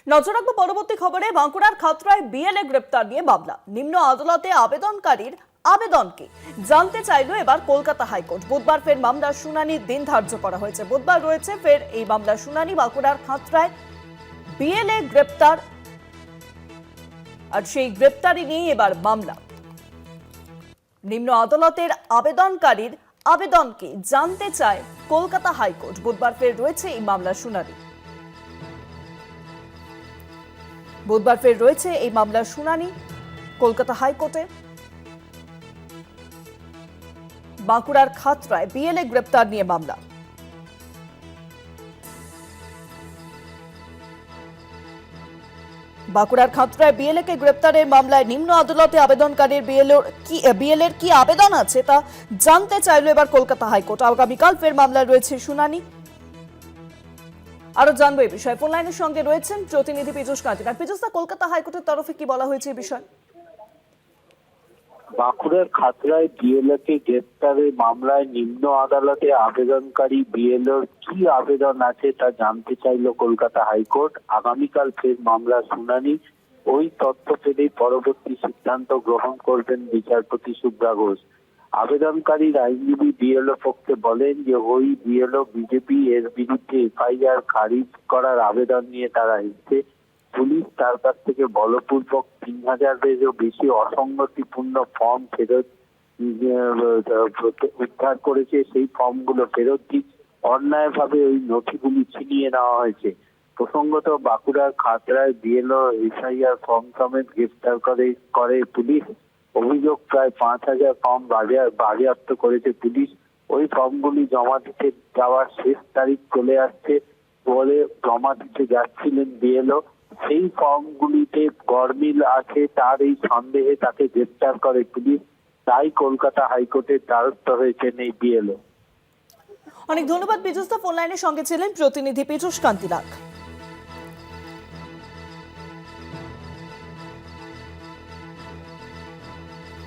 নজর রাখবো পরবর্তী খবরে। বাঁকুড়ার খাতড়ায় বিএলএ গ্রেপ্তার নিয়ে মামলা। নিম্ন আদালতে আবেদনকারীর আবেদনকে জানতে চাইলো এবার কলকাতা হাইকোর্ট। বুধবার ফের মামলার শুনানির দিন ধার্য করা হয়েছে। বুধবার রয়েছে ফের এই মামলার শুনানি। বাঁকুড়ার খাতড়ায় বিএলএ গ্রেপ্তার, আর সেই গ্রেপ্তারি নিয়ে এবার মামলা। নিম্ন আদালতের আবেদনকারীর আবেদনকে জানতে চায় কলকাতা হাইকোর্ট। বুধবার ফের রয়েছে এই মামলার শুনানি। বুধবার ফের রয়েছে এই মামলার শুনানি কলকাতা হাইকোর্টে। বাঁকুড়ার খাতড়ায় বিএলএ গ্রেপ্তার নিয়ে মামলা। বাঁকুড়ার খাতড়ায় বিএলএ কে গ্রেপ্তারের মামলায় নিম্ন আদালতে আবেদনকারীর বিএলএর কি আবেদন আছে তা জানতে চাইল এবার কলকাতা হাইকোর্ট। আগামীকাল ফের মামলায় রয়েছে শুনানি। আরো জানবো এই বিষয়ে ফোন লাইনের সঙ্গে রয়েছেন প্রতিনিধি পীযূষ কান্তিনাথ। পীযূষ, কলকাতা হাইকোর্টের তরফে কি বলা হয়েছে এই বিষয়ে? বাঁকুড়ার খাতড়ায় বিএলএ কে গ্রেপ্তারের মামলায় নিম্ন আদালতে আবেদনকারী বিএলওর কি আবেদন আছে তা জানতে চাইল কলকাতা হাইকোর্ট। আগামীকাল ফের মামলার শুনানি। ওই তথ্য পেলেই পরবর্তী সিদ্ধান্ত গ্রহণ করবেন বিচারপতি শুভ্রা ঘোষ। আবেদনকারীর আইনজীবী বিএলও পক্ষে বলেন যে ওই বিএলও বিজেপি এর বিরুদ্ধে এফআইআর খারিজ করার আবেদন নিয়ে তারা এসেছে। পুলিশ তার কাছ থেকে বলপূর্বক ৩,০০০-এরও বেশি অসঙ্গতিপূর্ণ ফর্ম ফেরত উদ্ধার করেছে। সেই ফর্মগুলো ফেরত দিয়ে অন্যায়ভাবে ওই নথিগুলি ছিনিয়ে নেওয়া হয়েছে। প্রসঙ্গত, বাঁকুড়ার খাতড়ায় বিএলও এফআইআর ফর্ম সমেত গ্রেফতার করে পুলিশ। অভিযোগ, প্রায় ৫,০০০ ফর্ম বাজেয়াপ্ত করেছে পুলিশ। ওই ফর্মগুলি জমা দিতে যাওয়ার শেষ তারিখ চলে আসছে বলে জমা দিতে যাচ্ছিলেন বিএলও। সেই ফর্মগুলিতে গরমিল আছে, তার এই সন্দেহে তাকে গ্রেপ্তার করে পুলিশ। তাই কলকাতা হাইকোর্টের দ্বারস্থ হয়েছেন এই বিএলও। অনেক ধন্যবাদ পীযূষ। ফোন লাইনের সঙ্গে ছিলেন প্রতিনিধি পীযূষ কান্তিনাথ।